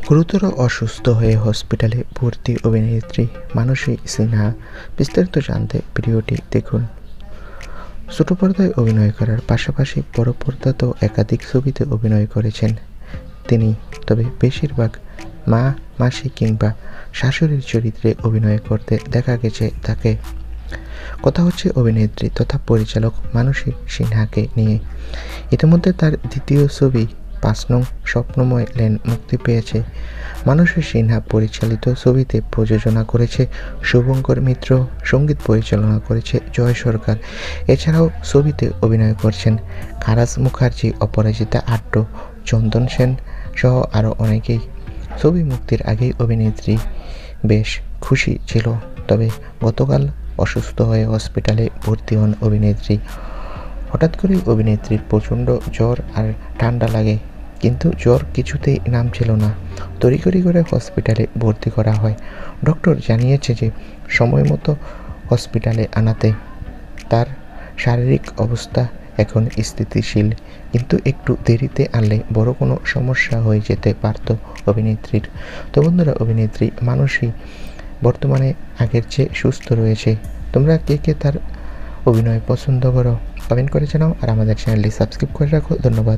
গুরুতর অসুস্থ হয়ে হসপিটালে ভর্তি অভিনেত্রী মানসী সিনহা। বিস্তারিত জানতে ভিডিওটি দেখুন। ছোট পর্দায় অভিনয় করার পাশাপাশি বড় পর্দাতেও একাধিক ছবিতে অভিনয় করেছেন তিনি। তবে বেশিরভাগ মা, মাসি কিংবা শাশুড়ির চরিত্রে অভিনয় করতে দেখা গেছে তাকে। কথা হচ্ছে অভিনেত্রী তথা পরিচালক মানসী সিনহাকে নিয়ে। ইতিমধ্যে তার দ্বিতীয় ছবি ৫ নং স্বপ্নময় লেন মুক্তি পেয়েছে। মানসী সিনহা পরিচালিত ছবিতে প্রযোজনা করেছে শুভঙ্কর মিত্র, সঙ্গীত পরিচালনা করেছে জয় সরকার। এছাড়াও ছবিতে অভিনয় করছেন খারাজ মুখার্জি, অপরাজিতা আট্ট, চন্দন সেন সহ আরও অনেকেই। ছবি মুক্তির আগেই অভিনেত্রী বেশ খুশি ছিল। তবে গতকাল অসুস্থ হয়ে হসপিটালে ভর্তি হন অভিনেত্রী। হঠাৎ করেই অভিনেত্রীর প্রচণ্ড জ্বর আর ঠান্ডা লাগে, কিন্তু জ্বর কিছুতেই নামছিল না। তড়িঘড়ি করে হসপিটালে ভর্তি করা হয়। ডক্টর জানিয়েছে যে সময় মতো হসপিটালে আনাতে। তার শারীরিক অবস্থা এখন স্থিতিশীল, কিন্তু একটু দেরিতে আনলে বড় কোনো সমস্যা হয়ে যেতে পারত অভিনেত্রীর। তো বন্ধুরা, অভিনেত্রী মানসী বর্তমানে আগের চেয়ে সুস্থ রয়েছে। তোমরা কে কে তার অভিনয় পছন্দ করো কমেন্ট করে জানাও, আর আমাদের চ্যানেলটি সাবস্ক্রাইব করে রাখো। ধন্যবাদ।